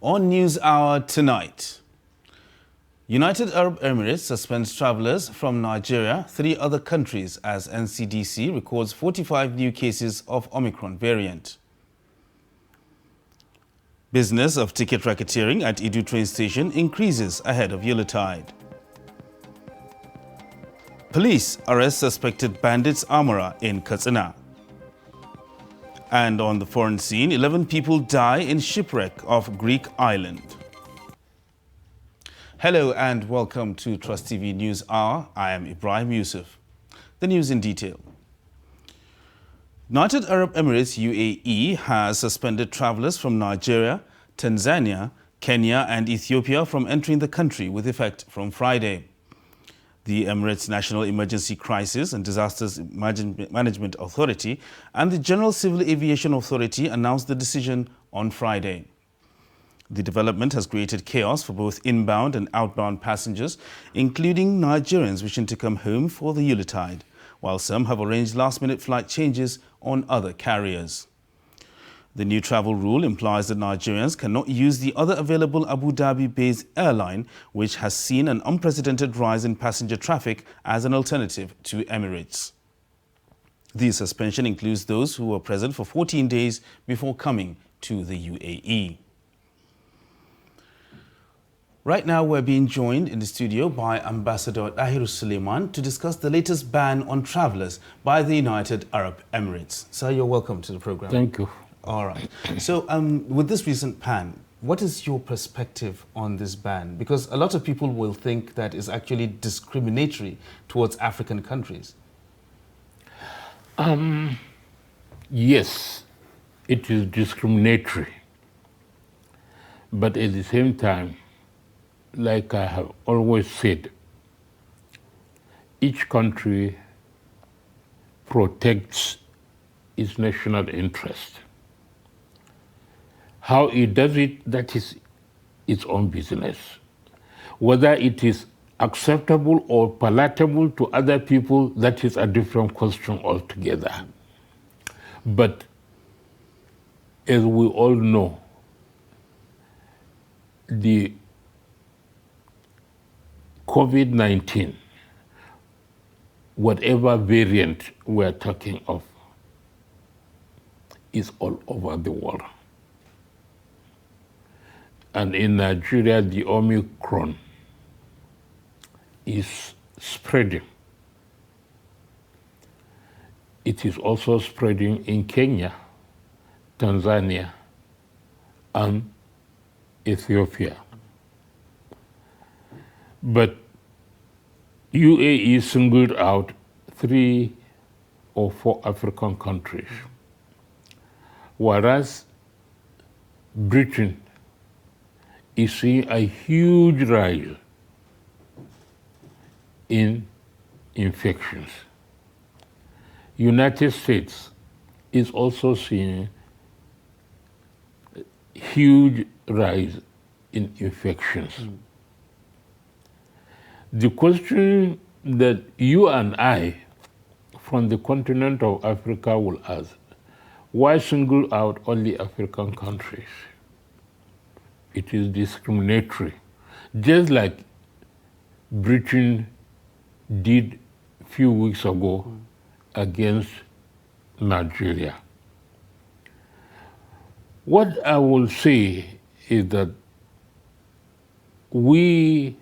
On News Hour tonight, United Arab Emirates suspends travelers from Nigeria, 3 other countries as NCDC records 45 new cases of Omicron variant. Business of ticket racketeering at Idu train station increases ahead of Yuletide. Police arrest suspected bandits armorer in Katsina. And on the foreign scene, 11 people die in shipwreck off Greek island. Hello and welcome to Trust TV News Hour. I am Ibrahim Yusuf. The news in detail. United Arab Emirates UAE has suspended travelers from Nigeria, Tanzania, Kenya and Ethiopia from entering the country with effect from Friday. The Emirates National Emergency Crisis and Disasters Management Authority and the General Civil Aviation Authority announced the decision on Friday. The development has created chaos for both inbound and outbound passengers, including Nigerians wishing to come home for the Yuletide, while some have arranged last-minute flight changes on other carriers. The new travel rule implies that Nigerians cannot use the other available Abu Dhabi-based airline, which has seen an unprecedented rise in passenger traffic, as an alternative to Emirates. The suspension includes those who were present for 14 days before coming to the UAE. Right now, we're being joined in the studio by Ambassador Dahiru Suleiman to discuss the latest ban on travelers by the United Arab Emirates. Sir, you're welcome to the program. Thank you. All right. So with this recent ban, what is your perspective on this ban? Because a lot of people will think that it's actually discriminatory towards African countries. Yes, it is discriminatory. But at the same time, like I have always said, each country protects its national interest. How it does it, that is its own business. Whether it is acceptable or palatable to other people, that is a different question altogether. But as we all know, the COVID-19, whatever variant we're talking of, is all over the world. And in Nigeria, the Omicron is spreading. It is also spreading in Kenya, Tanzania, and Ethiopia. But UAE singled out 3 or 4 African countries, whereas Britain is seeing a huge rise in infections. United States is also seeing a huge rise in infections. The question that you and I from the continent of Africa will ask, why single out only African countries? It is discriminatory, just like Britain did a few weeks ago against Nigeria. What I will say is that we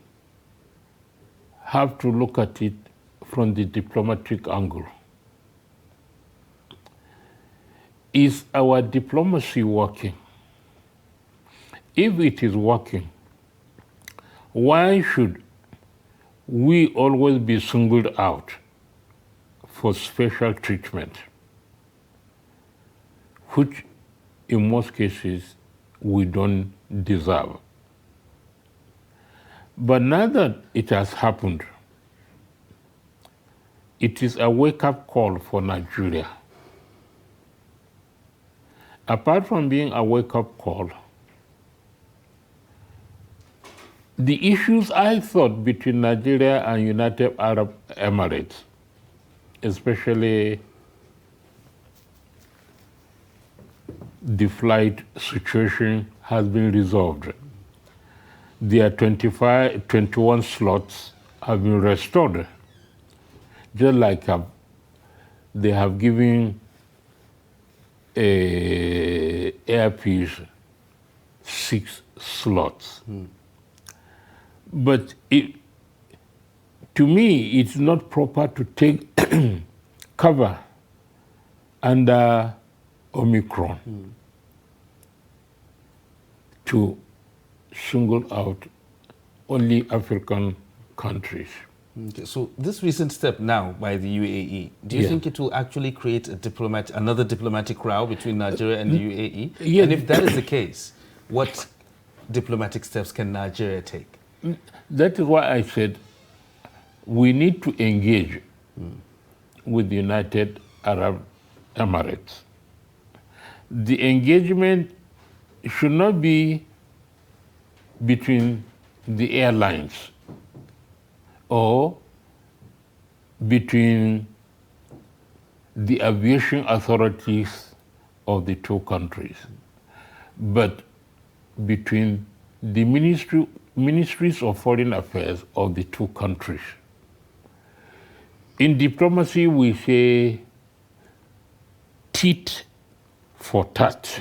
have to look at it from the diplomatic angle. Is our diplomacy working? If it is working, why should we always be singled out for special treatment, which in most cases we don't deserve? But now that it has happened, it is a wake-up call for Nigeria. Apart from being a wake-up call, the issues I thought between Nigeria and United Arab Emirates, especially the flight situation has been resolved. Their 21 slots have been restored, just like they have given Air Peace 6 slots. But to me, it's not proper to take cover under Omicron to single out only African countries. Okay, so this recent step now by the UAE, do you think it will actually create another diplomatic row between Nigeria and the UAE? Yes. And if that is the case, what diplomatic steps can Nigeria take? That is why I said we need to engage with the United Arab Emirates. The engagement should not be between the airlines or between the aviation authorities of the two countries, but between the ministries of foreign affairs of the two countries. In diplomacy, we say tit for tat.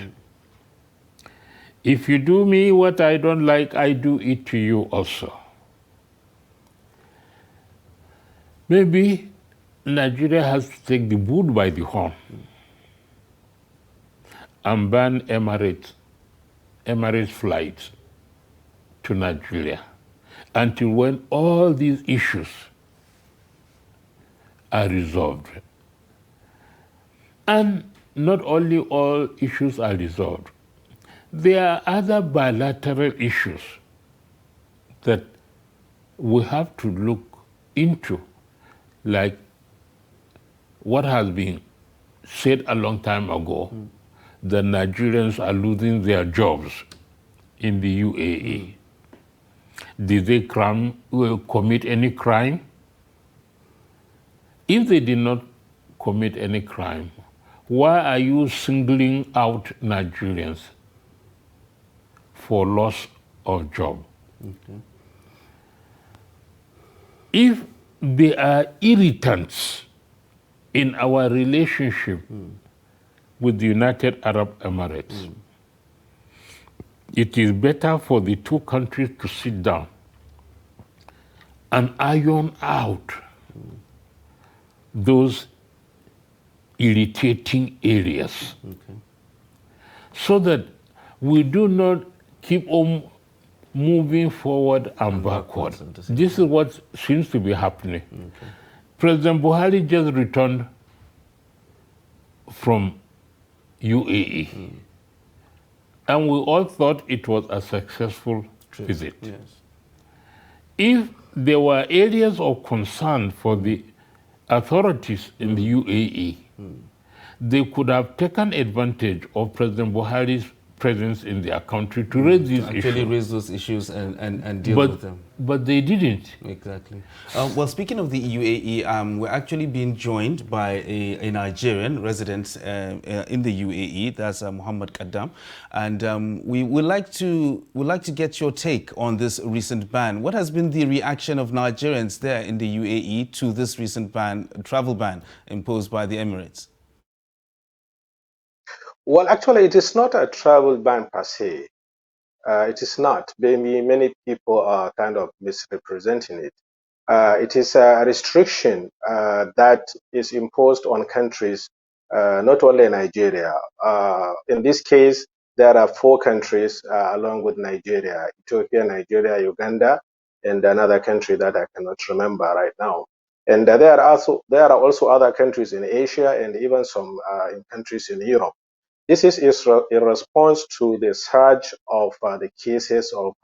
If you do me what I don't like, I do it to you also. Maybe Nigeria has to take the bull by the horn and ban Emirates flights to Nigeria until when all these issues are resolved. And not only all issues are resolved, there are other bilateral issues that we have to look into, like what has been said a long time ago, that Nigerians are losing their jobs in the UAE. Did they commit any crime? If they did not commit any crime, why are you singling out Nigerians for loss of job? Okay. If they are irritants in our relationship with the United Arab Emirates, it is better for the two countries to sit down and iron out those irritating areas, so that we do not keep on moving forward and backward. This is what seems to be happening. President Buhari just returned from UAE, and we all thought it was a successful visit. Yes. If there were areas of concern for the authorities in the UAE, they could have taken advantage of President Buhari's presence in their country to raise these issues. Actually raise those issues and deal with them. But they didn't. Exactly. Well, speaking of the UAE, we're actually being joined by a Nigerian resident in the UAE. That's Muhammad Kaddam, and we would like to get your take on this recent ban. What has been the reaction of Nigerians there in the UAE to this recent travel ban imposed by the Emirates? Well, actually, it is not a travel ban per se. It is not. Maybe many people are kind of misrepresenting it. It is a restriction that is imposed on countries, not only Nigeria. In this case, there are 4 countries along with Nigeria: Ethiopia, Nigeria, Uganda, and another country that I cannot remember right now. And there are also other countries in Asia and even some countries in Europe. This is in response to the surge of the cases of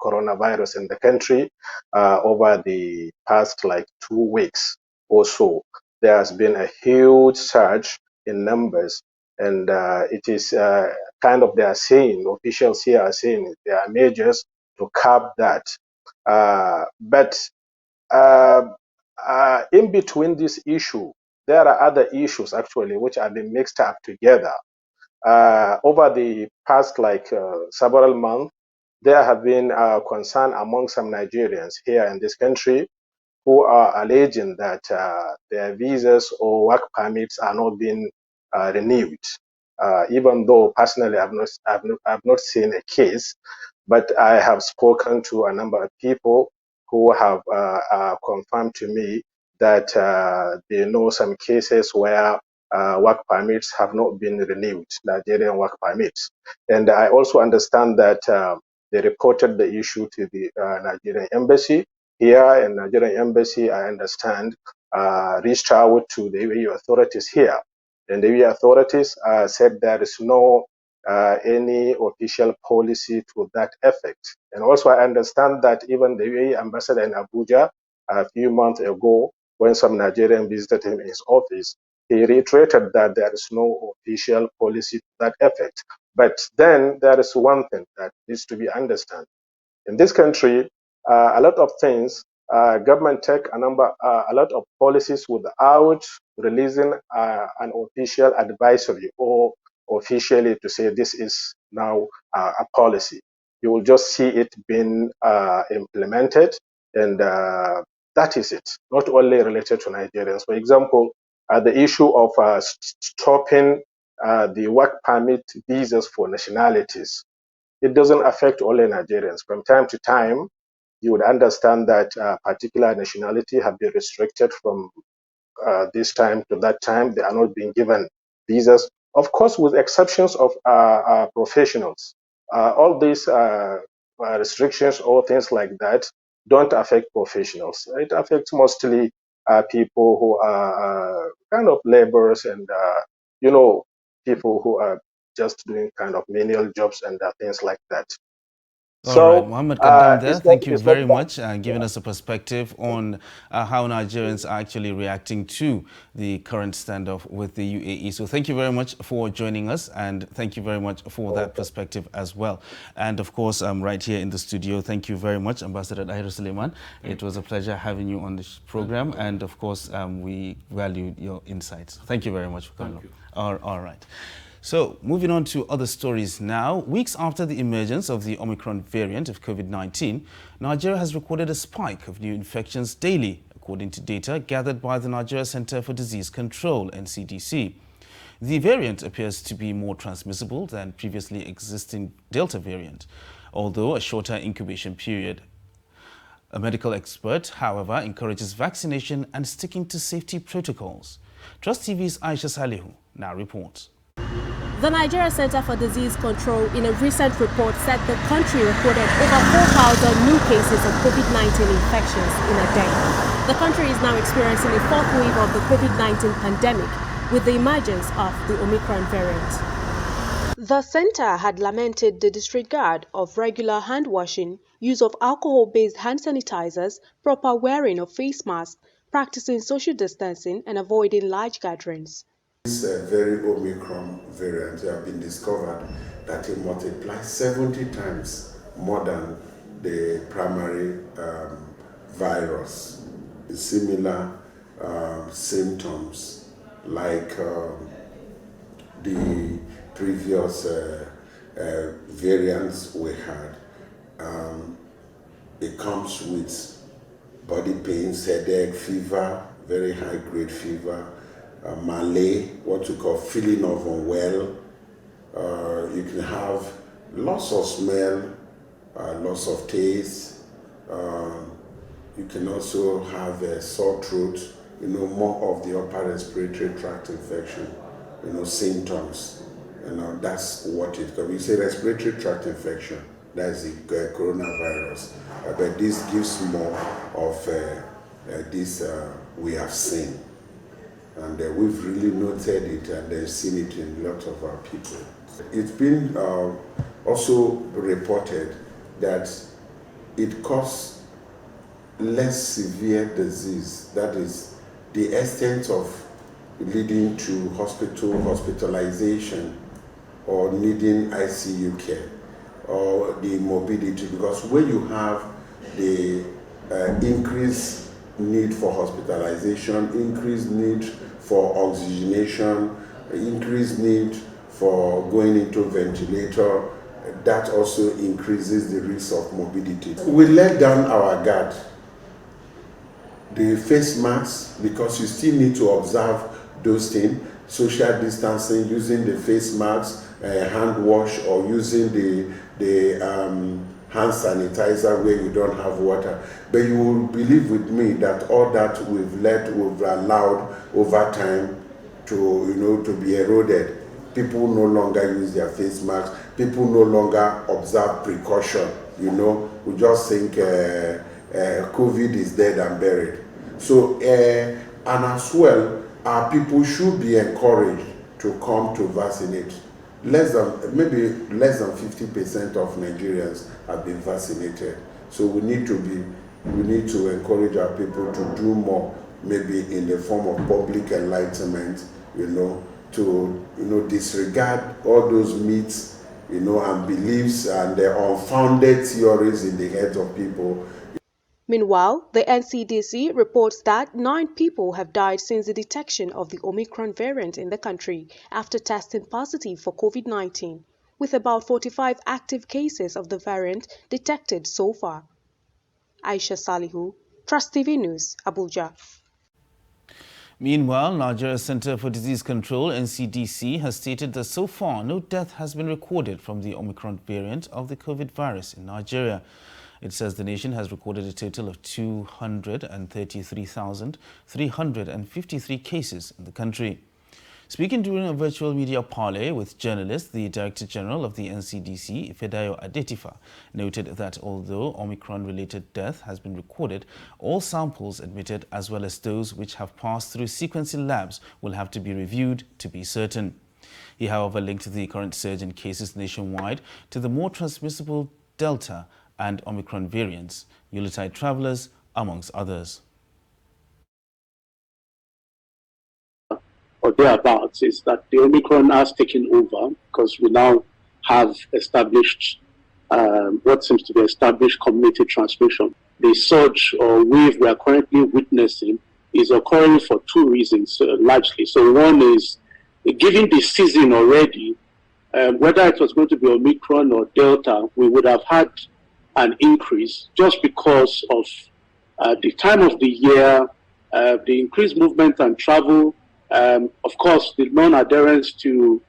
coronavirus in the country over the past 2 weeks or so. There has been a huge surge in numbers, and it is kind of, they are saying, officials here are saying there are measures to curb that. But in between this issue, there are other issues actually which are being mixed up together. over the past several months, there have been concern among some Nigerians here in this country who are alleging that their visas or work permits are not being renewed. Even though personally I've not seen a case, but I have spoken to a number of people who have confirmed to me that they know some cases where work permits have not been renewed, Nigerian work permits. And I also understand that they reported the issue to the Nigerian embassy. Here in Nigerian embassy, I understand, reached out to the UAE authorities here. And the UAE authorities said there is no any official policy to that effect. And also I understand that even the UAE ambassador in Abuja a few months ago, when some Nigerian visited him in his office, he reiterated that there is no official policy to that effect. But then there is one thing that needs to be understood. In this country, a lot of things, government take a lot of policies without releasing an official advisory or officially to say this is now a policy. You will just see it being implemented, and that is it. Not only related to Nigerians. For example, the issue of stopping the work permit visas for nationalities. It doesn't affect only Nigerians. From time to time, you would understand that particular nationality have been restricted from this time to that time. They are not being given visas, of course, with exceptions of professionals. All these restrictions or things like that don't affect professionals. It affects mostly people who are kind of laborers and, people who are just doing kind of menial jobs and things like that. All right, So Mohammed Kaddam there, thank you it's not very that. much, giving us a perspective on how Nigerians are actually reacting to the current standoff with the UAE. So thank you very much for joining us, and thank you very much for that perspective as well. And of course, right here in the studio, thank you very much, Ambassador Dahiru Suleiman. It was a pleasure having you on this program, and of course, we value your insights. Thank you very much for coming on. All right. So, moving on to other stories now. Weeks after the emergence of the Omicron variant of COVID-19, Nigeria has recorded a spike of new infections daily, according to data gathered by the Nigeria Center for Disease Control, NCDC. The variant appears to be more transmissible than previously existing Delta variant, although a shorter incubation period. A medical expert, however, encourages vaccination and sticking to safety protocols. Trust TV's Aisha Salihu now reports. The Nigeria Center for Disease Control in a recent report said the country recorded over 4,000 new cases of COVID-19 infections in a day. The country is now experiencing a fourth wave of the COVID-19 pandemic with the emergence of the Omicron variant. The center had lamented the disregard of regular hand washing, use of alcohol-based hand sanitizers, proper wearing of face masks, practicing social distancing, and avoiding large gatherings. This very Omicron variant have been discovered that it multiplies 70 times more than the primary virus. Similar symptoms like the previous variants we had. It comes with body pains, headache, fever, very high grade fever, malaise, what we call feeling of unwell. You can have loss of smell, loss of taste. You can also have a sore throat, more of the upper respiratory tract infection, symptoms. That's what it could be. We say respiratory tract infection, that's the coronavirus. But this gives more of this we have seen. And we've really noted it and seen it in lots of our people. It's been also reported that it causes less severe disease, that is, the extent of leading to hospitalization or needing ICU care or the morbidity, because when you have the increased need for hospitalization, increased need for oxygenation, increased need for going into ventilator, that also increases the risk of morbidity. We let down our guard. The face masks, because you still need to observe those things, social distancing, using the face mask, hand wash, or using the hand sanitizer where you don't have water. But you will believe with me that all that we've allowed over time to be eroded. People no longer use their face masks. People no longer observe precaution. We just think COVID is dead and buried. So, and as well, our people should be encouraged to come to vaccinate. Maybe less than 50% of Nigerians have been vaccinated. So we need to encourage our people to do more, maybe in the form of public enlightenment, to disregard all those myths, and beliefs and the unfounded theories in the heads of people. Meanwhile, the NCDC reports that 9 people have died since the detection of the Omicron variant in the country after testing positive for COVID-19, with about 45 active cases of the variant detected so far. Aisha Salihu, Trust TV News, Abuja. Meanwhile, Nigeria Center for Disease Control, NCDC, has stated that so far no death has been recorded from the Omicron variant of the COVID virus in Nigeria. It says the nation has recorded a total of 233,353 cases in the country. Speaking during a virtual media parley with journalists, the Director General of the NCDC, Ifedayo Adetifa, noted that although Omicron-related death has been recorded, all samples admitted as well as those which have passed through sequencing labs will have to be reviewed to be certain. He, however, linked the current surge in cases nationwide to the more transmissible Delta and Omicron variants, Yuletide travelers, amongst others. Or thereabouts is that the Omicron has taken over because we now have established what seems to be established community transmission. The surge or wave we are currently witnessing is occurring for 2 reasons largely. So one is, given the season already, whether it was going to be Omicron or Delta, we would have had an increase just because of the time of the year, the increased movement and travel, of course, the non-adherence to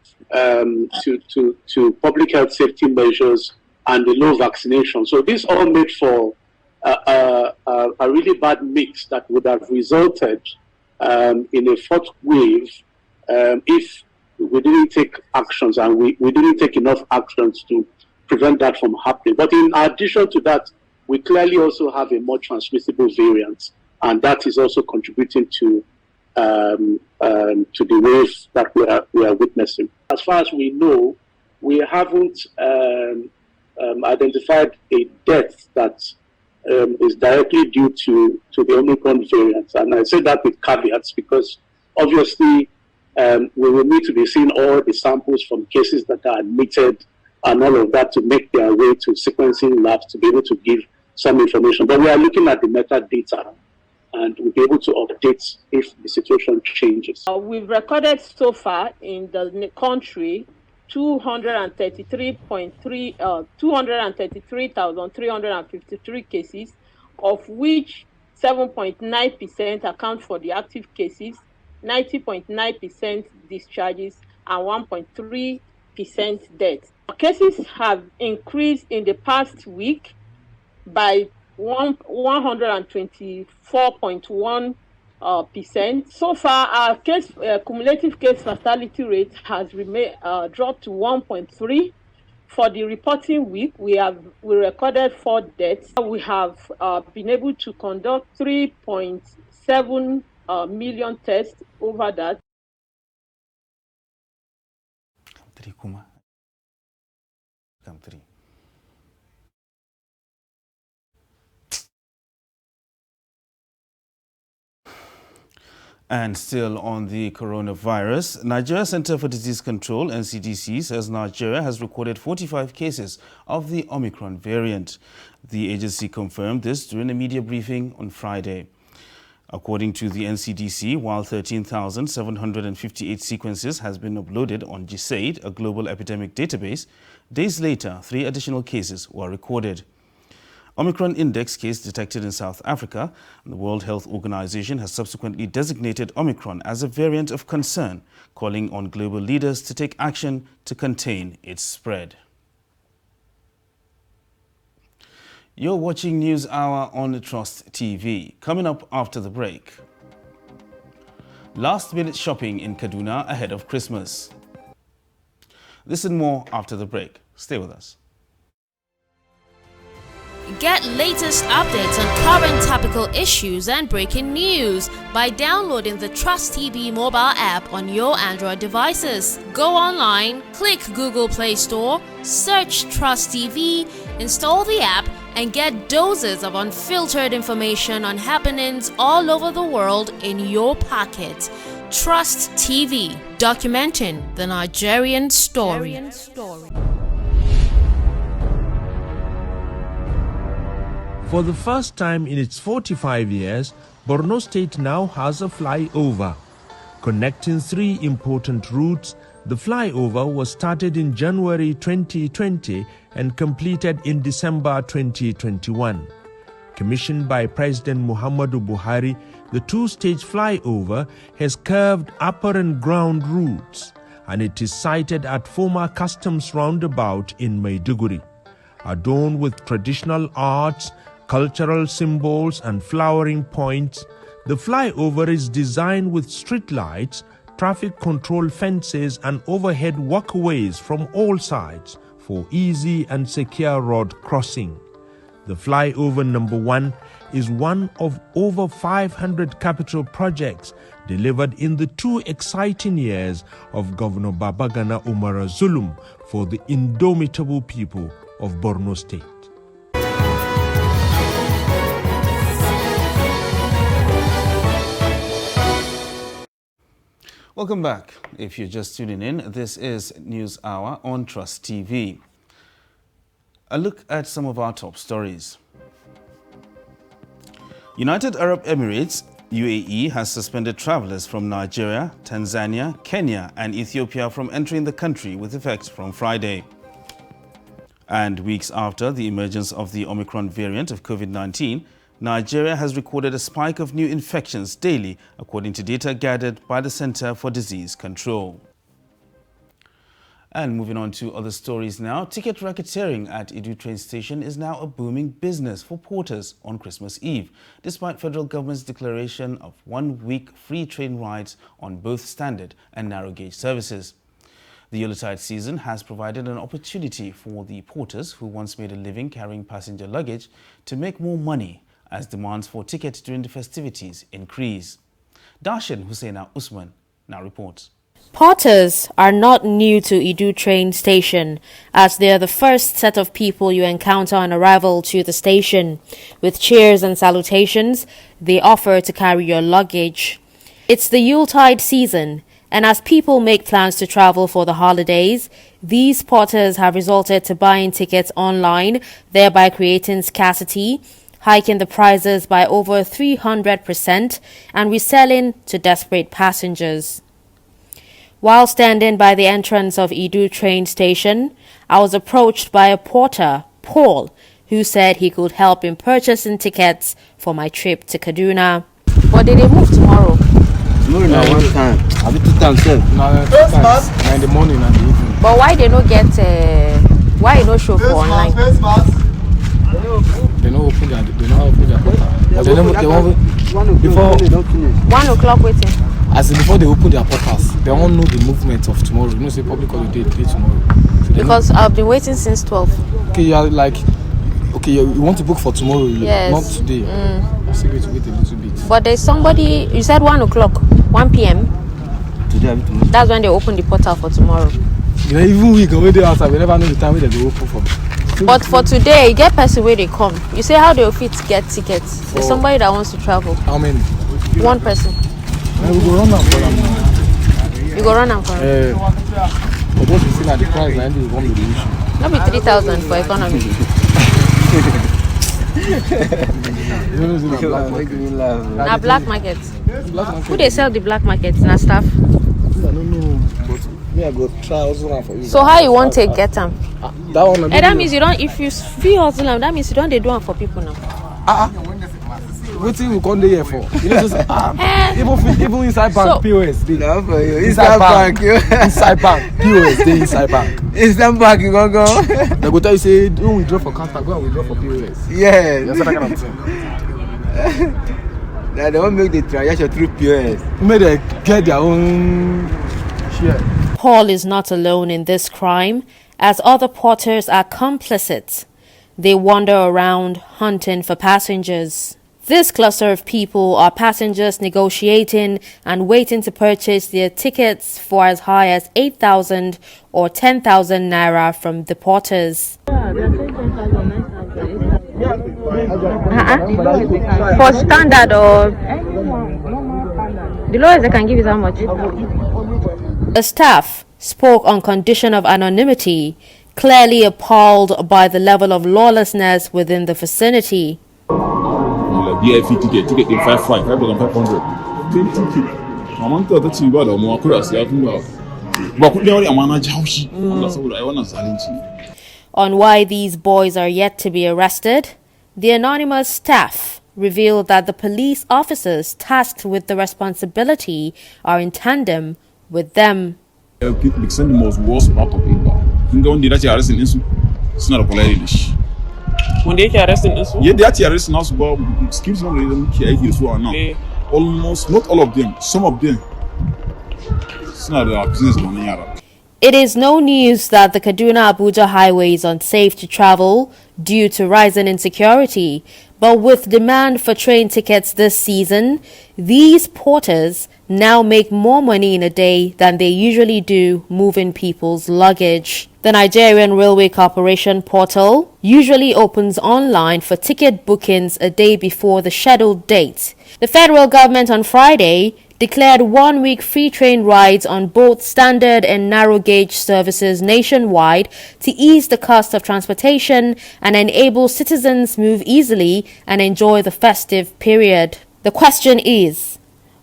public health safety measures and the low vaccination. So this all made for a really bad mix that would have resulted in a 4th wave if we didn't take actions, and we didn't take enough actions to prevent that from happening. But in addition to that, we clearly also have a more transmissible variant, and that is also contributing to the wave that we are witnessing. As far as we know, we haven't identified a death that is directly due to the Omicron variant. And I say that with caveats because obviously we will need to be seeing all the samples from cases that are admitted and all of that to make their way to sequencing labs to be able to give some information. But we are looking at the metadata and we'll be able to update if the situation changes. We've recorded so far in the country 233,353 cases, of which 7.9% account for the active cases, 90.9% discharges, and 1.3% deaths. Cases have increased in the past week by 124.1%. So far, our cumulative case fatality rate has dropped to 1.3. For the reporting week, we recorded 4 deaths. We have been able to conduct 3.7 million tests over that. And still on the coronavirus, Nigeria Center for Disease Control, NCDC, says Nigeria has recorded 45 cases of the Omicron variant. The agency confirmed this during a media briefing on Friday. According to the NCDC, while 13,758 sequences has been uploaded on GISAID, a global epidemic database, days later, 3 additional cases were recorded. Omicron index case detected in South Africa, and the World Health Organization has subsequently designated Omicron as a variant of concern, calling on global leaders to take action to contain its spread. You're watching News Hour on Trust TV. Coming up after the break. Last-minute shopping in Kaduna ahead of Christmas. This and more after the break. Stay with us. Get latest updates on current topical issues and breaking news by downloading the Trust TV mobile app on your Android devices. Go online, click Google Play Store, search Trust TV, install the app, and get doses of unfiltered information on happenings all over the world in your pocket. Trust TV, documenting the Nigerian story. For the first time in its 45 years, Borno State now has a flyover. Connecting 3 important routes, the flyover was started in January 2020 and completed in December 2021. Commissioned by President Muhammadu Buhari, the 2-stage flyover has curved upper and ground routes, and it is sited at former customs roundabout in Maiduguri. Adorned with traditional arts, cultural symbols and flowering points, the flyover is designed with street lights, traffic control fences and overhead walkways from all sides for easy and secure road crossing. The flyover number 1 is one of over 500 capital projects delivered in the 2 exciting years of Governor Babagana Umara Zulum for the indomitable people of Borno State. Welcome back. If you're just tuning in, this is News Hour on Trust TV. A look at some of our top stories. United Arab Emirates, UAE, has suspended travelers from Nigeria, Tanzania, Kenya and Ethiopia from entering the country with effect from Friday. And weeks after the emergence of the Omicron variant of COVID-19, Nigeria has recorded a spike of new infections daily, according to data gathered by the Center for Disease Control. And moving on to other stories now, ticket racketeering at Idu train station is now a booming business for porters on Christmas Eve, despite federal government's declaration of 1-week free train rides on both standard and narrow gauge services. The Yuletide season has provided an opportunity for the porters who once made a living carrying passenger luggage to make more money as demands for tickets during the festivities increase. Darshan Hussaina Usman now reports. Porters are not new to Idu train station, as they are the first set of people you encounter on arrival to the station. With cheers and salutations, they offer to carry your luggage. It's the Yuletide season, and as people make plans to travel for the holidays, these porters have resorted to buying tickets online, thereby creating scarcity, hiking the prices by over 300% and reselling to desperate passengers. While standing by the entrance of Idu train station, I was approached by a porter, Paul, who said he could help in purchasing tickets for my trip to Kaduna. But did they move tomorrow? Tomorrow na one time. Have it 2 times, sir? No, 2 times. In the morning and the evening. But why they no get? Why you no show for online? They don't open their portal. Before 1 o'clock waiting. As in before they open their portals, they won't know the movement of tomorrow. You know, say public holiday tomorrow. So because I've been waiting since 12. Okay, you are like, okay, you want to book for tomorrow, yes. Not today. I'm still going to wait a little bit. But there's somebody, you said 1 o'clock, 1 p.m. Today, that's when they open the portal for tomorrow. You know, even we go there outside, we never know the time when they go open for. But for today, you get person where they come. You say how they will fit get tickets. There's somebody that wants to travel. How many? 1 person. We go run am for them. You go run am for them? But what you see at the price, and this is one of the issue. Not be 3,000 for economy. Na black market. Who they sell the black market? Na staff. I don't know, but me I go try hustle one for you. So how you want to get them? That one. That means you don't. If you free hustle them, that means you don't. They do one for people now. What thing we come there here for? You know, just even inside bank POS. No for you. Inside bank. Inside bank POS. They inside bank. Inside bank you go go. They go tell you say don't withdraw for counter, go and withdraw for POS. Yeah. That's that kind of thing. They won't make the transaction through POS. May they get their own share. Paul is not alone in this crime, as other porters are complicit. They wander around hunting for passengers. This cluster of people are passengers negotiating and waiting to purchase their tickets for as high as 8,000 or 10,000 naira from the porters. For standard or the lowest they can give is how much? The staff spoke on condition of anonymity, clearly appalled by the level of lawlessness within the vicinity. VIP ticket in 5,500. On why these boys are yet to be arrested, the anonymous staff revealed that the police officers tasked with the responsibility are in tandem with them. When they arresting us? Yeah, they are arresting us, but skills not now. Almost, not all of them, some of them. It's not our business. It is no news that the Kaduna-Abuja highway is unsafe to travel due to rising insecurity. But with demand for train tickets this season, these porters now make more money in a day than they usually do moving people's luggage. The Nigerian Railway Corporation portal usually opens online for ticket bookings a day before the scheduled date. The federal government on Friday declared 1 week free train rides on both standard and narrow gauge services nationwide to ease the cost of transportation and enable citizens move easily and enjoy the festive period. The question is,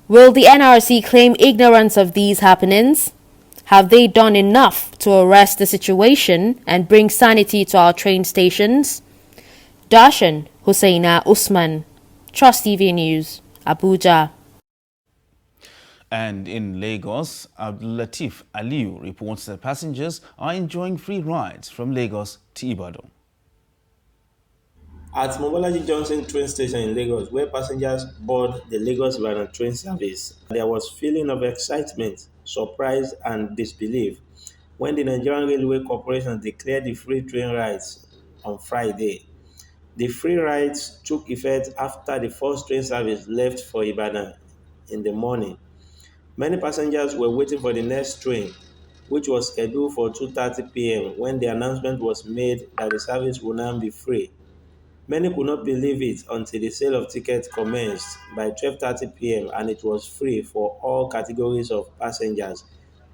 will the NRC claim ignorance of these happenings? Have they done enough to arrest the situation and bring sanity to our train stations? Darshan Hussaina Usman, Trust TV News, Abuja. And in Lagos, Abdulatif Aliyu reports that passengers are enjoying free rides from Lagos to Ibadan. At Mobolaji Johnson train station in Lagos, where passengers board the Lagos-Ibadan train service, there was feeling of excitement, surprise and disbelief when the Nigerian Railway Corporation declared the free train rides on Friday. The free rides took effect after the first train service left for Ibadan in the morning. Many passengers were waiting for the next train, which was scheduled for 2:30 p.m. when the announcement was made that the service would now be free. Many could not believe it until the sale of tickets commenced by 12:30 p.m. and it was free for all categories of passengers,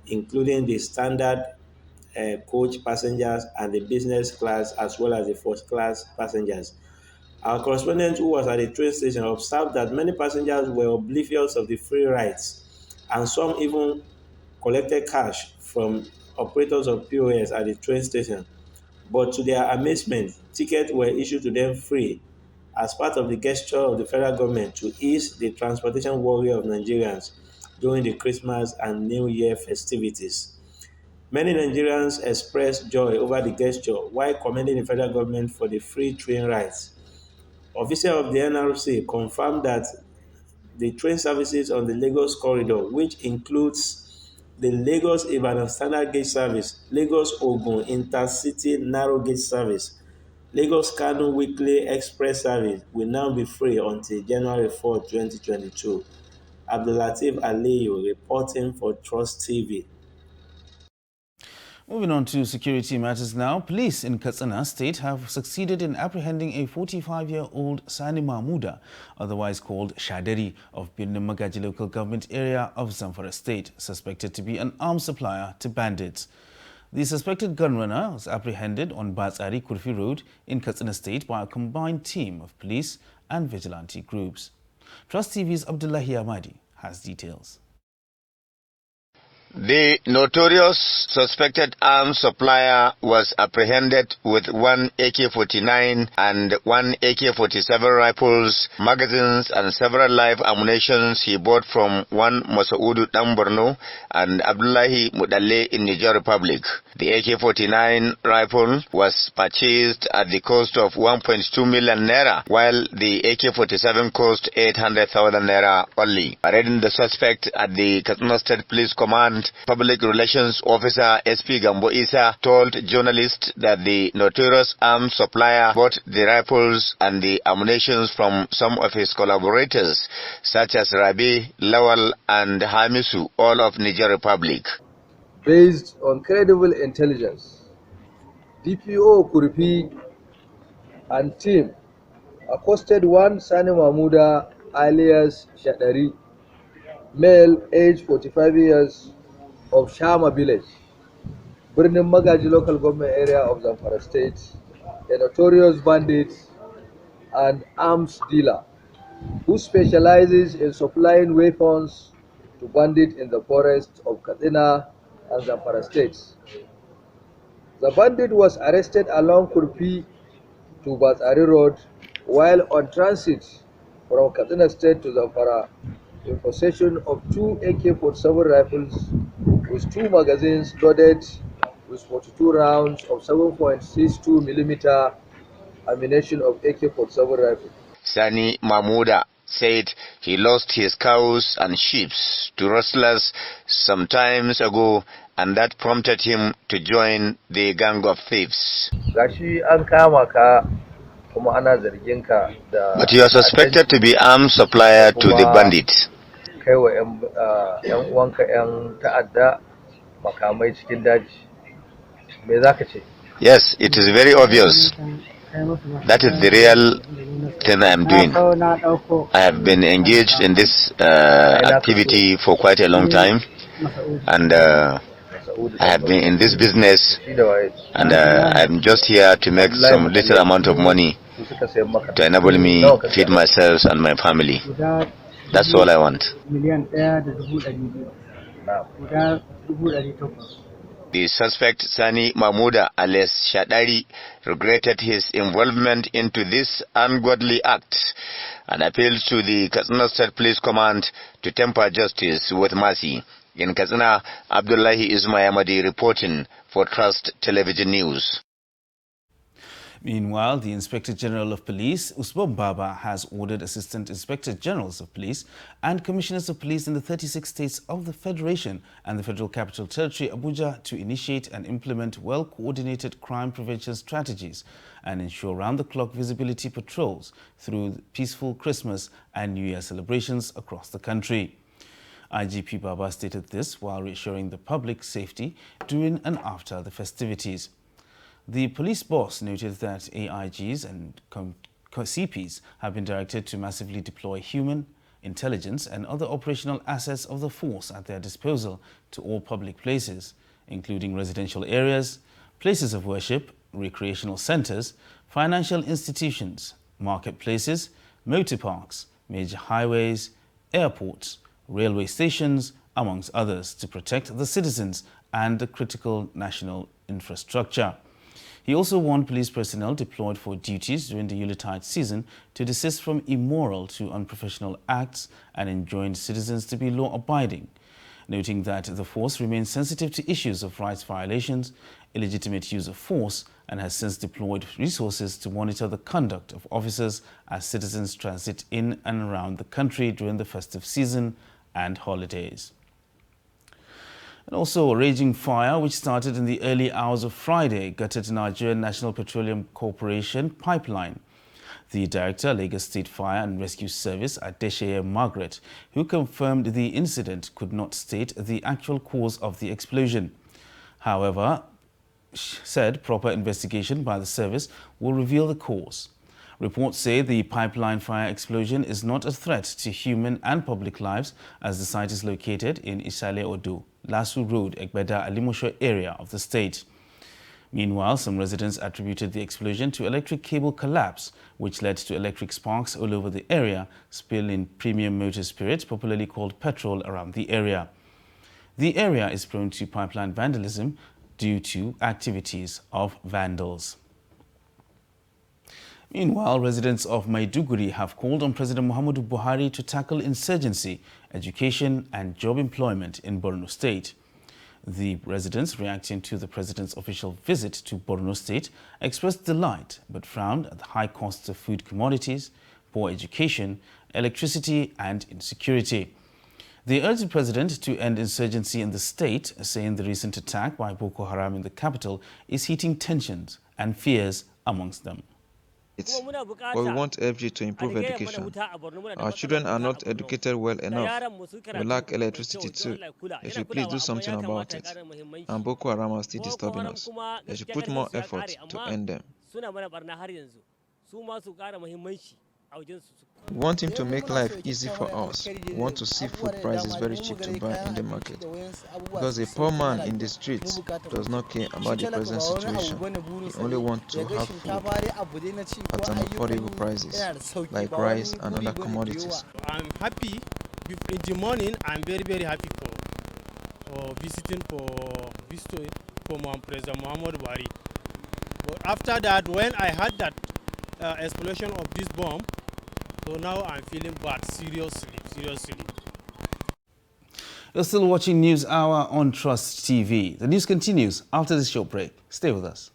including the standard coach passengers and the business class as well as the first class passengers. Our correspondent who was at the train station observed that many passengers were oblivious of the free rides, and some even collected cash from operators of POS at the train station. But to their amazement, tickets were issued to them free as part of the gesture of the federal government to ease the transportation worry of Nigerians during the Christmas and New Year festivities. Many Nigerians expressed joy over the gesture while commending the federal government for the free train rides. Officials of the NRC confirmed that the train services on the Lagos corridor, which includes the Lagos-Ibadan standard gauge service, Lagos-Ogun intercity narrow gauge service, Lagos-Kano weekly express service, will now be free until January 4, 2022. Abdulatif Aliyu reporting for Trust TV. Moving on to security matters now, police in Katsina State have succeeded in apprehending a 45-year-old Sani Mahmuda, otherwise called Shaderi, of Birnin Magaji local government area of Zamfara State, suspected to be an arms supplier to bandits. The suspected gunrunner was apprehended on Batsari Kurfi Road in Katsina State by a combined team of police and vigilante groups. Trust TV's Abdullahi Ahmadi has details. The notorious suspected arms supplier was apprehended with one AK-49 and one AK-47 rifles, magazines and several live ammunitions he bought from one Masaudu Borno and Abdullahi Mudalle in Niger Republic. The AK-49 rifle was purchased at the cost of 1.2 million naira, while the AK-47 cost 800,000 naira only. Arresting the suspect at the Katsina State Police Command, Public Relations Officer SP Gambo Isa told journalists that the notorious arms supplier bought the rifles and the ammunition from some of his collaborators, such as Rabi, Lawal and Hamisu, all of Niger Republic. Based on credible intelligence, DPO Kurfi and team accosted one Sani Mahmuda alias Shadari, male, age 45 years, of Shama village, Birnin Magaji local government area of Zamfara State, a notorious bandit and arms dealer who specializes in supplying weapons to bandits in the forests of Katsina and Zamfara states. The bandit was arrested along Kurfi to Batsari Road while on transit from Katsina State to Zamfara in possession of two AK-47 rifles with two magazines loaded with 42 rounds of 7.62mm ammunition of AK-47 rifle. Sani Mahmuda said he lost his cows and sheep to rustlers some times ago, and that prompted him to join the gang of thieves. But you are suspected to be arms supplier to the bandits. Yes, it is very obvious. That is the real thing I am doing. I have been engaged in this activity for quite a long time, and I have been in this business, and I am just here to make some little amount of money to enable me feed myself and my family. That's all I want. The suspect, Sani Mahmuda alias Shadari, regretted his involvement into this ungodly act and appealed to the Katsina State Police Command to temper justice with mercy. In Katsina, Abdullahi Ismail reporting for Trust Television News. Meanwhile, the Inspector General of Police, Usman Baba, has ordered Assistant Inspector Generals of Police and Commissioners of Police in the 36 states of the Federation and the Federal Capital Territory, Abuja, to initiate and implement well-coordinated crime prevention strategies and ensure round-the-clock visibility patrols through peaceful Christmas and New Year celebrations across the country. IGP Baba stated this while reassuring the public safety during and after the festivities. The police boss noted that AIGs and CPs have been directed to massively deploy human, intelligence and other operational assets of the force at their disposal to all public places, including residential areas, places of worship, recreational centers, financial institutions, marketplaces, motor parks, major highways, airports, railway stations, amongst others, to protect the citizens and the critical national infrastructure. He also warned police personnel deployed for duties during the Yuletide season to desist from immoral to unprofessional acts and enjoined citizens to be law-abiding, noting that the force remains sensitive to issues of rights violations, illegitimate use of force, and has since deployed resources to monitor the conduct of officers as citizens transit in and around the country during the festive season and holidays. And also, a raging fire which started in the early hours of Friday gutted Nigerian National Petroleum Corporation pipeline. The director, Lagos State Fire and Rescue Service, Adesheye Margaret, who confirmed the incident, could not state the actual cause of the explosion. However, said proper investigation by the service will reveal the cause. Reports say the pipeline fire explosion is not a threat to human and public lives, as the site is located in Isale Odo, Lasu Road, Egbeda Alimosho area of the state. Meanwhile, some residents attributed the explosion to electric cable collapse, which led to electric sparks all over the area, spilling premium motor spirit, popularly called petrol, around the area. The area is prone to pipeline vandalism due to activities of vandals. Meanwhile, residents of Maiduguri have called on President Muhammadu Buhari to tackle insurgency, education and job employment in Borno State. The residents, reacting to the president's official visit to Borno State, expressed delight but frowned at the high costs of food commodities, poor education, electricity and insecurity. They urged the president to end insurgency in the state, saying the recent attack by Boko Haram in the capital is heating tensions and fears amongst them. But we want FG to improve education. Our children are not educated well enough. We lack electricity too. They should please do something about it. And Boko Haram are still disturbing us. They should put more effort to end them. We want him to make life easy for us. We want to see food prices very cheap to buy in the market. Because a poor man in the streets does not care about the present situation. He only wants to have food at an affordable prices, like rice and other commodities. I'm happy. In the morning, I'm very happy for visiting for President Muhammadu Buhari. But after that, when I had that explosion of this bomb, so now I'm feeling bad, seriously. You're still watching News Hour on Trust TV. The news continues after this short break. Stay with us.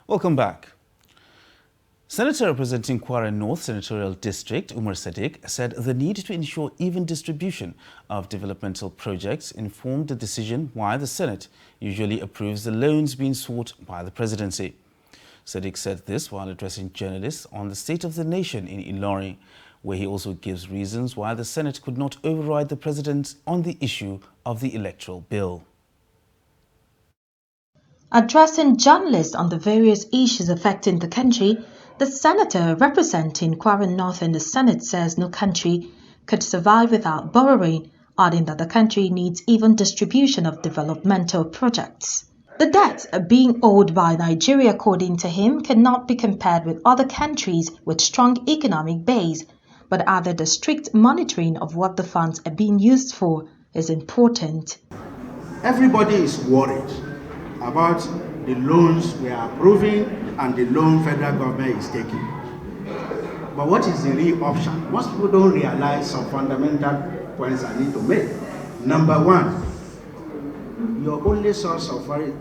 Welcome back. Senator representing Kwara North Senatorial District, Umar Sadiq, said the need to ensure even distribution of developmental projects informed the decision why the Senate usually approves the loans being sought by the presidency. Sadiq said this while addressing journalists on the state of the nation in Ilorin, where he also gives reasons why the Senate could not override the president on the issue of the electoral bill. Addressing journalists on the various issues affecting the country, the senator representing Kwara North in the Senate says no country could survive without borrowing, adding that the country needs even distribution of developmental projects. The debt being owed by Nigeria, according to him, cannot be compared with other countries with strong economic base, but added the strict monitoring of what the funds are being used for is important. Everybody is worried about the loans we are approving and the loan federal government is taking. But what is the real option? Most people don't realize some fundamental points I need to make. Number one, your only source of foreign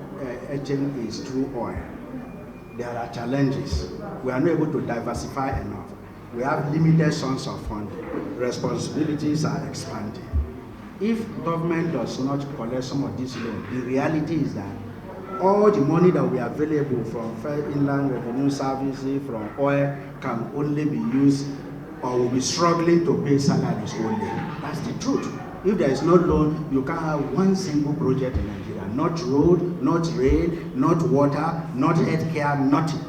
exchange is through oil. There are challenges. We are not able to diversify enough. We have limited sources of funding. Responsibilities are expanding. If government does not collect some of these loans, the reality is that all the money that we are available from inland revenue services, from oil, can only be used or will be struggling to pay salaries only. That's the truth. If there is no loan, you can't have one single project in Nigeria. Not road, not rail, not water, not healthcare, nothing.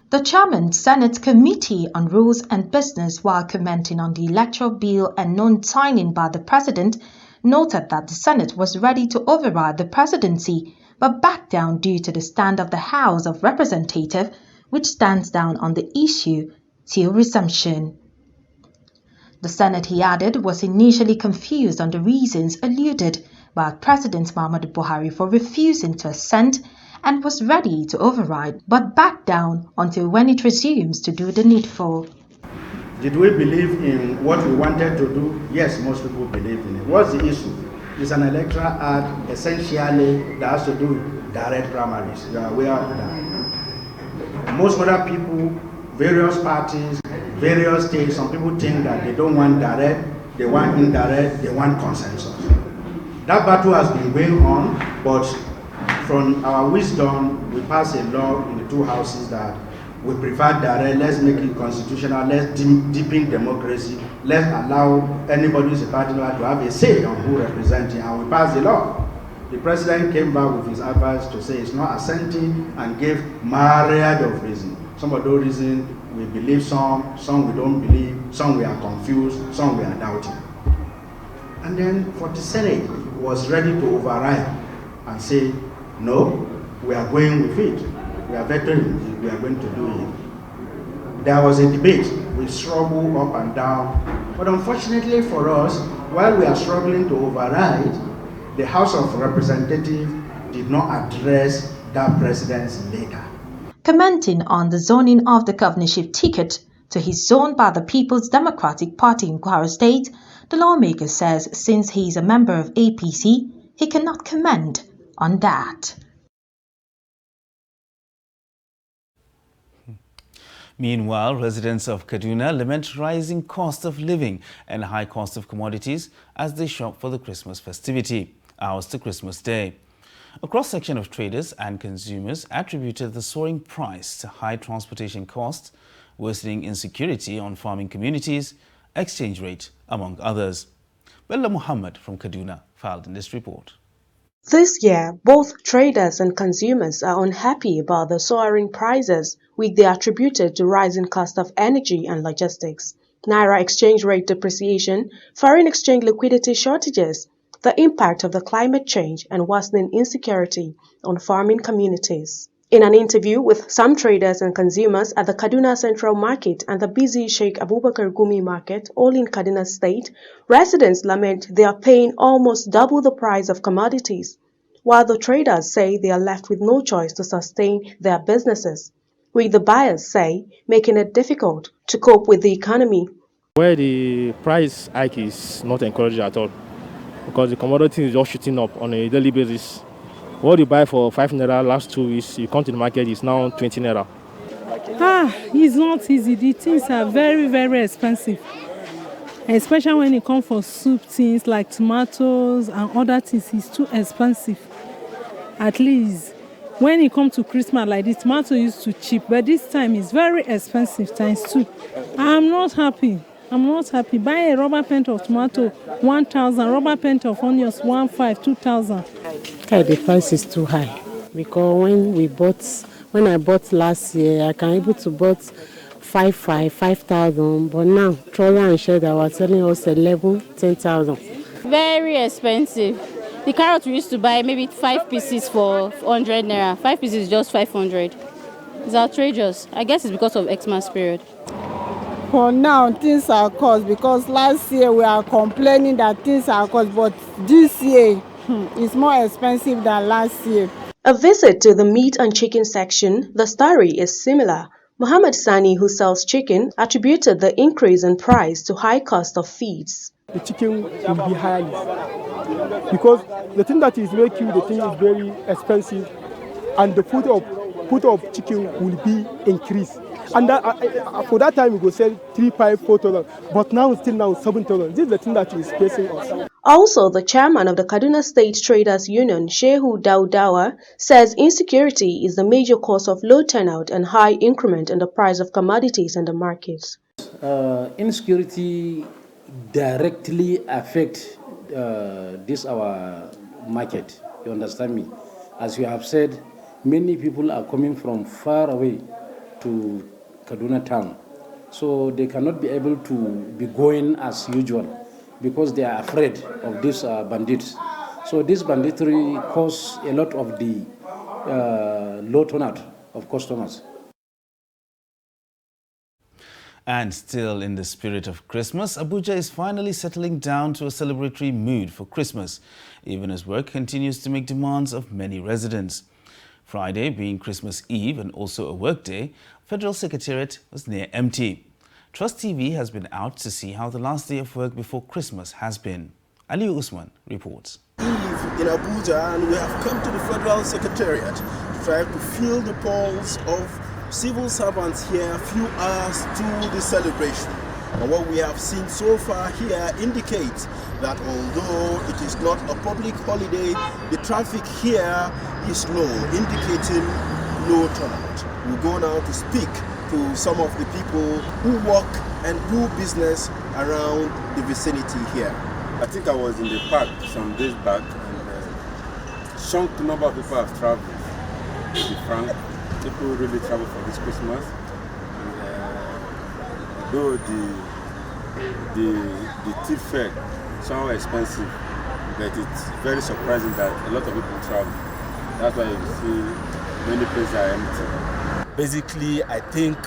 The chairman, Senate Committee on Rules and Business, while commenting on the electoral bill and non-signing by the president, noted that the Senate was ready to override the presidency, but backed down due to the stand of the House of Representatives, which stands down on the issue till resumption. The Senate, he added, was initially confused on the reasons alluded by President Muhammadu Buhari for refusing to assent and was ready to override, but backed down until when it resumes to do the needful. Did we believe in what we wanted to do? Yes, most people believe in it. What's the issue? It's an electoral act essentially that has to do with direct primaries. You are aware of that. Most other people, various parties, various states, some people think that they don't want direct, they want indirect, they want consensus. That battle has been going on, but from our wisdom, we passed a law in the two houses that we prefer direct, let's make it constitutional, let's deepen democracy, let's allow anybody who's a partner to have a say on who represents him, and we passed the law. The president came back with his advice to say it's not assenting and gave myriad of reasons. Some of those reasons we believe some we don't believe, some we are confused, some we are doubting. And then for the Senate was ready to override and say, no, we are going with it. We are veterans, we are going to do it. There was a debate, we struggled up and down, but unfortunately for us, while we are struggling to override, the House of Representatives did not address that president's letter. Commenting on the zoning of the governorship ticket to his zone by the People's Democratic Party in Kwara State, the lawmaker says since he is a member of APC, he cannot comment on that. Meanwhile, residents of Kaduna lament rising cost of living and high cost of commodities as they shop for the Christmas festivity, hours to Christmas Day. A cross-section of traders and consumers attributed the soaring price to high transportation costs, worsening insecurity on farming communities, exchange rate, among others. Bella Muhammad from Kaduna filed in this report. This year, both traders and consumers are unhappy about the soaring prices, which they attributed to rising cost of energy and logistics, naira exchange rate depreciation, foreign exchange liquidity shortages, the impact of the climate change, and worsening insecurity on farming communities. In an interview with some traders and consumers at the Kaduna Central Market and the busy Sheikh Abubakar Gumi Market, all in Kaduna State, residents lament they are paying almost double the price of commodities, while the traders say they are left with no choice to sustain their businesses, with the buyers say making it difficult to cope with the economy. Where the price hike is not encouraged at all, because the commodity is just shooting up on a daily basis. What you buy for 5 naira last 2 weeks, you come to the market, it's now 20 naira. It's not easy. The things are very, very expensive. Especially when it comes for soup things like tomatoes and other things, it's too expensive. At least when it comes to Christmas like this, tomato used to cheap, but this time it's very expensive times 2. I'm not happy. Buy a rubber pint of tomato, 1,000. Rubber pint of onions, 1,500, 2,000. The price is too high because when I bought last year, I can able to bought 5,000, but now trolley and cheddar were selling us 10,000. Very expensive. The carrot we used to buy maybe 5 pieces for 100 naira. 5 pieces is just 500. It's outrageous. I guess it's because of Xmas period. For now, things are cost because last year we are complaining that things are cost, but this year it's more expensive than last year. A visit to the meat and chicken section, the story is similar. Muhammad Sani, who sells chicken, attributed the increase in price to high cost of feeds. The chicken will be high because the thing that is making the thing is very expensive, and the food of chicken will be increased. And for that time we go sell 3,500, 4,000, but now 7,000. This is the thing that is facing us. Also, the chairman of the Kaduna State Traders Union, Shehu Daudawa, says insecurity is the major cause of low turnout and high increment in the price of commodities in the markets. Insecurity directly affect our market. You understand me? As you have said, many people are coming from far away to Kaduna town, so they cannot be able to be going as usual because they are afraid of these bandits. So this banditry cause a lot of the low turnout of customers. And still in the spirit of Christmas, Abuja is finally settling down to a celebratory mood for Christmas, even as work continues to make demands of many residents. Friday being Christmas Eve and also a work day, Federal Secretariat was near empty. Trust TV has been out to see how the last day of work before Christmas has been. Aliyu Usman reports. In Abuja, and we have come to the Federal Secretariat to try to feel the pulse of civil servants here a few hours to the celebration. And what we have seen so far here indicates that although it is not a public holiday, the traffic here is low, indicating low turnout. We'll go now to speak to some of the people who work and do business around the vicinity here. I think I was in the park some days back, and chunk number of people have traveled. To be frank, people really travel for this Christmas. And, though the tip fare is somehow expensive, but it's very surprising that a lot of people travel. That's why you see many places are empty. Basically, I think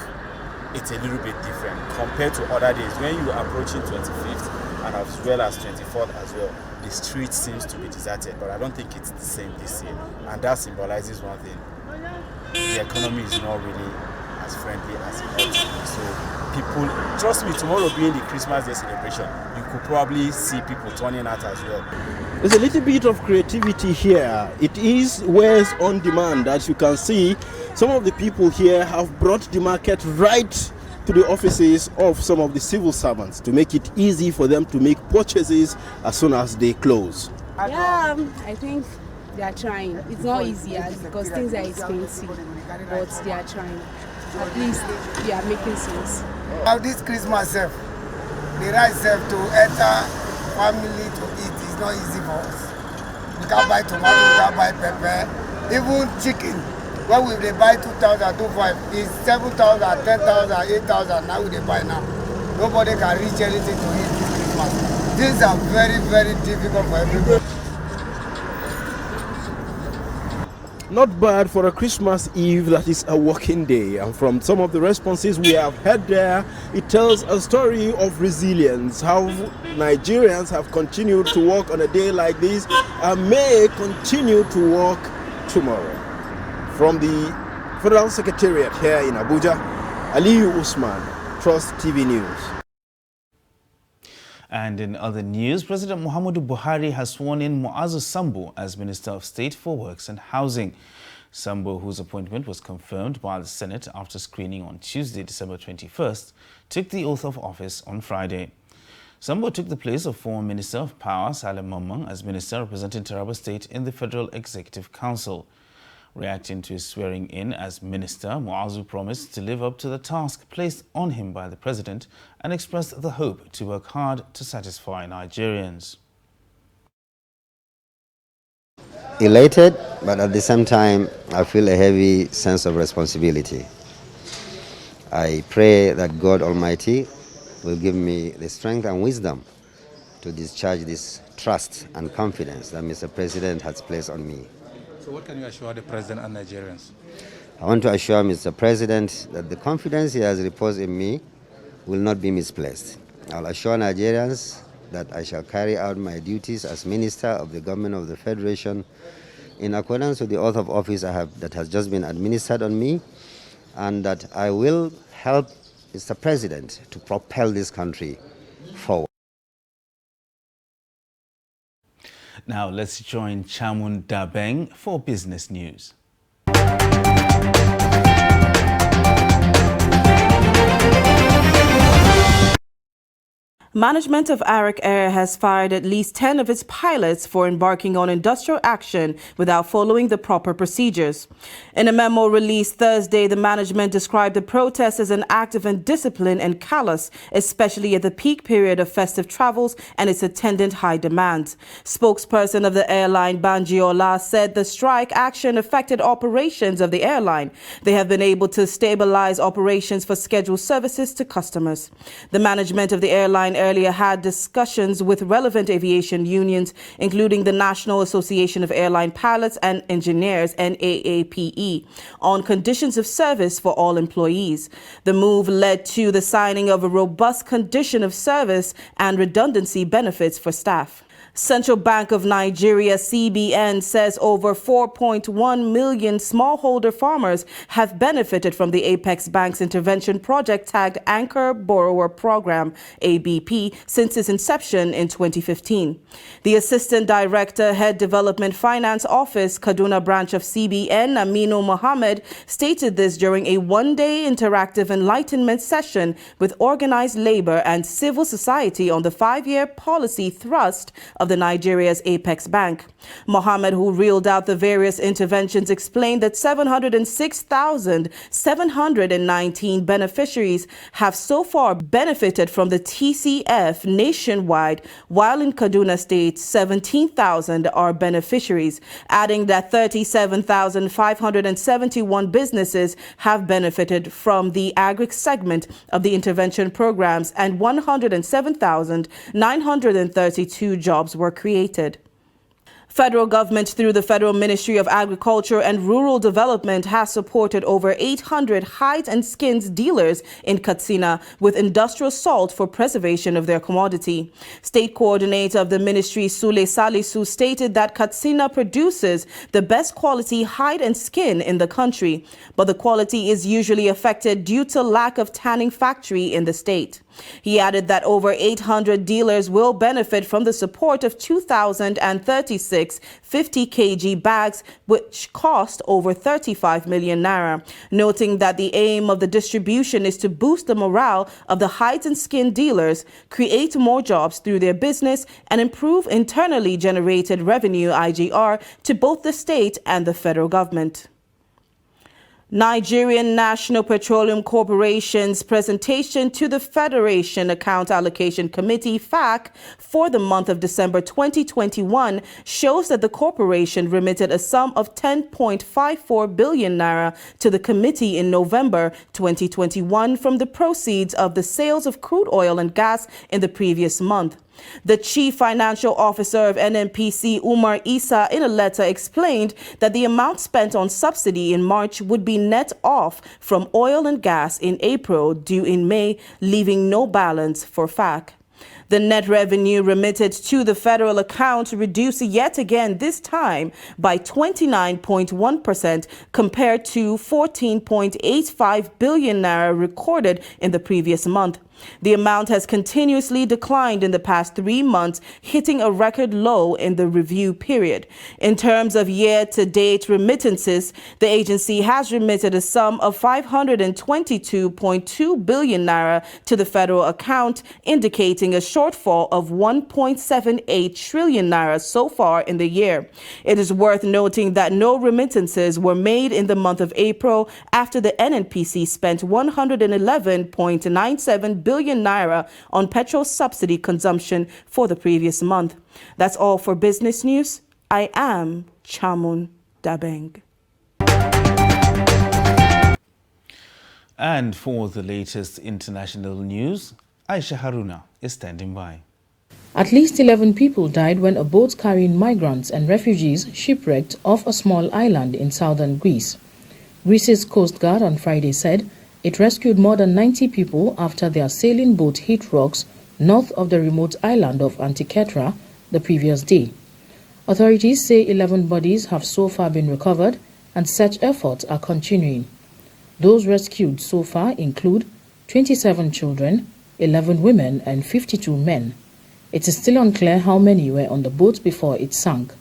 it's a little bit different compared to other days. When you are approaching 25th and as well as 24th as well, the street seems to be deserted, but I don't think it's the same this year. And that symbolizes one thing: the economy is not really as friendly as it ought to be. So people, trust me, tomorrow being the Christmas Day celebration, you could probably see people turning out as well. There's a little bit of creativity here. It is wares on demand. As you can see, some of the people here have brought the market right to the offices of some of the civil servants to make it easy for them to make purchases as soon as they close. Yeah, I think they are trying. It's not easy because things are expensive, but they are trying. At least they are making sense. This Christmas, the right to enter family to eat is not easy for us. We can't buy tomato, we can't buy pepper, even chicken. When we they buy 2,000, 2,500, it's 7,000, 10,000, 8,000. Now we they buy now. Nobody can reach anything to eat this Christmas. Things are very, very difficult for everybody. Not bad for a Christmas Eve that is a working day. And from some of the responses we have heard there, it tells a story of resilience, how Nigerians have continued to work on a day like this and may continue to work tomorrow. From the Federal Secretariat here in Abuja, Aliyu Usman, Trust TV News. And in other news, President Muhammadu Buhari has sworn in Muazu Sambo as Minister of State for Works and Housing. Sambo, whose appointment was confirmed by the Senate after screening on Tuesday, December 21st, took the oath of office on Friday. Sambo took the place of former Minister of Power Salim Mamman as Minister representing Taraba State in the Federal Executive Council. Reacting to his swearing in as minister, Muazu promised to live up to the task placed on him by the president and expressed the hope to work hard to satisfy Nigerians. Elated, but at the same time, I feel a heavy sense of responsibility. I pray that God Almighty will give me the strength and wisdom to discharge this trust and confidence that Mr. President has placed on me. So what can you assure the President and Nigerians? I want to assure Mr. President that the confidence he has reposed in me will not be misplaced. I'll assure Nigerians that I shall carry out my duties as Minister of the Government of the Federation in accordance with the oath of office that has just been administered on me, and that I will help Mr. President to propel this country forward. Now let's join Chamun Dabeng for business news. Management of Arak Air has fired at least 10 of its pilots for embarking on industrial action without following the proper procedures. In a memo released Thursday, the management described the protest as an act of indiscipline and callous, especially at the peak period of festive travels and its attendant high demand. Spokesperson of the airline, Banji Ola, said the strike action affected operations of the airline. They have been able to stabilize operations for scheduled services to customers. The management of the airline earlier had discussions with relevant aviation unions, including the National Association of Airline Pilots and Engineers, NAAPE, on conditions of service for all employees. The move led to the signing of a robust condition of service and redundancy benefits for staff. Central Bank of Nigeria, CBN, says over 4.1 million smallholder farmers have benefited from the Apex Bank's intervention project tagged Anchor Borrower Program, ABP, since its inception in 2015. The Assistant Director, Head Development Finance Office, Kaduna branch of CBN, Aminu Mohammed, stated this during a one-day interactive enlightenment session with organized labor and civil society on the 5-year policy thrust of the Nigeria's Apex Bank. Mohammed, who reeled out the various interventions, explained that 706,719 beneficiaries have so far benefited from the TCF nationwide, while in Kaduna State, 17,000 are beneficiaries, adding that 37,571 businesses have benefited from the agri segment of the intervention programs and 107,932 jobs were created. Federal government through the Federal Ministry of Agriculture and Rural Development has supported over 800 hide and skins dealers in Katsina with industrial salt for preservation of their commodity. State coordinator of the ministry, Sule Salisu, stated that Katsina produces the best quality hide and skin in the country, but the quality is usually affected due to lack of tanning factory in the state. He added that over 800 dealers will benefit from the support of 2,036 50 kg bags, which cost over 35 million naira, noting that the aim of the distribution is to boost the morale of the hides and skin dealers, create more jobs through their business, and improve internally generated revenue IGR to both the state and the federal government. Nigerian National Petroleum Corporation's presentation to the Federation Account Allocation Committee, FAC, for the month of December 2021 shows that the corporation remitted a sum of 10.54 billion naira to the committee in November 2021 from the proceeds of the sales of crude oil and gas in the previous month. The Chief Financial Officer of NNPC, Umar Isa, in a letter explained that the amount spent on subsidy in March would be net off from oil and gas in April, due in May, leaving no balance for FAC. The net revenue remitted to the federal account reduced yet again, this time by 29.1% compared to 14.85 billion naira recorded in the previous month. The amount has continuously declined in the past 3 months, hitting a record low in the review period. In terms of year-to-date remittances, the agency has remitted a sum of 522.2 billion naira to the federal account, indicating a shortfall of 1.78 trillion naira so far in the year. It is worth noting that no remittances were made in the month of April after the NNPC spent 111.97 billion naira on petrol subsidy consumption for the previous month. That's all for business news. I am Chamun Dabeng. And for the latest international news, Aisha Haruna is standing by. At least 11 people died when a boat carrying migrants and refugees shipwrecked off a small island in southern Greece. Greece's Coast Guard on Friday said it rescued more than 90 people after their sailing boat hit rocks north of the remote island of Antiketra the previous day. Authorities say 11 bodies have so far been recovered and search efforts are continuing. Those rescued so far include 27 children, 11 women and 52 men. It is still unclear how many were on the boat before it sank.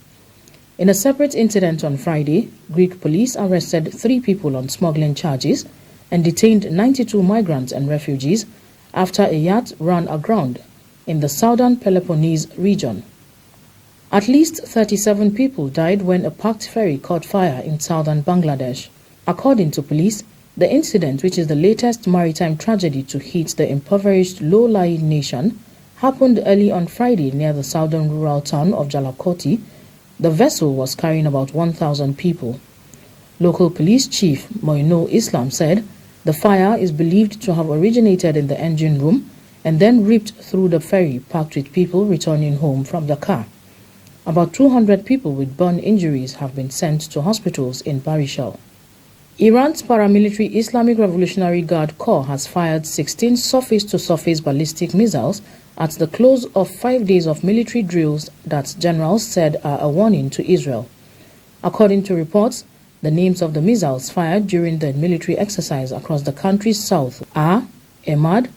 In a separate incident on Friday, Greek police arrested 3 people on smuggling charges and detained 92 migrants and refugees after a yacht ran aground in the southern Peloponnese region. At least 37 people died when a parked ferry caught fire in southern Bangladesh. According to police, the incident, which is the latest maritime tragedy to hit the impoverished low-lying nation, happened early on Friday near the southern rural town of Jalakoti. The vessel was carrying about 1,000 people. Local police chief Moino Islam said the fire is believed to have originated in the engine room and then ripped through the ferry packed with people returning home from the car. About 200 people with burn injuries have been sent to hospitals in Barishal. Iran's paramilitary Islamic Revolutionary Guard Corps has fired 16 surface-to-surface ballistic missiles at the close of 5 days of military drills that generals said are a warning to Israel. According to reports, the names of the missiles fired during the military exercise across the country's south are Emad,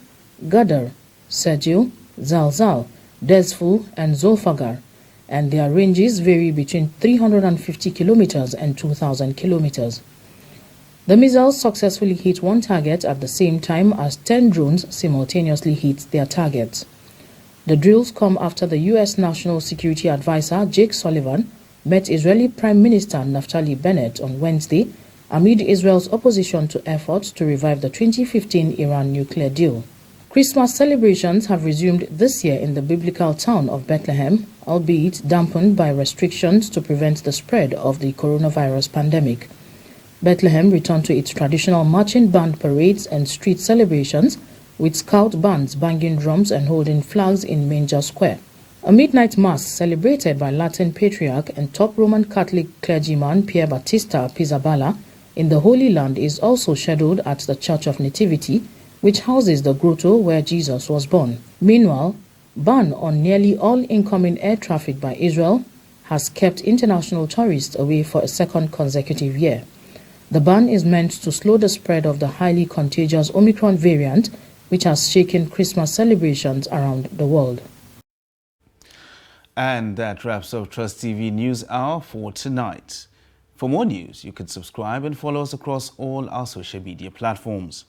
Gadar, Sergio, Zalzal, Dezful, and Zolfagar, and their ranges vary between 350 kilometers and 2,000 kilometers. The missiles successfully hit one target at the same time as 10 drones simultaneously hit their targets. The drills come after the U.S. National Security Advisor Jake Sullivan met Israeli Prime Minister Naftali Bennett on Wednesday amid Israel's opposition to efforts to revive the 2015 Iran nuclear deal. Christmas celebrations have resumed this year in the biblical town of Bethlehem, albeit dampened by restrictions to prevent the spread of the coronavirus pandemic. Bethlehem returned to its traditional marching band parades and street celebrations, with scout bands banging drums and holding flags in Manger Square. A midnight mass celebrated by Latin patriarch and top Roman Catholic clergyman Pier Battista Pizzaballa in the Holy Land is also scheduled at the Church of Nativity, which houses the grotto where Jesus was born. Meanwhile, ban on nearly all incoming air traffic by Israel has kept international tourists away for a second consecutive year. The ban is meant to slow the spread of the highly contagious Omicron variant, which has shaken Christmas celebrations around the world. And that wraps up Trust TV News Hour for tonight. For more news, you can subscribe and follow us across all our social media platforms.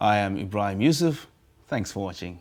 I am Ibrahim Yusuf. Thanks for watching.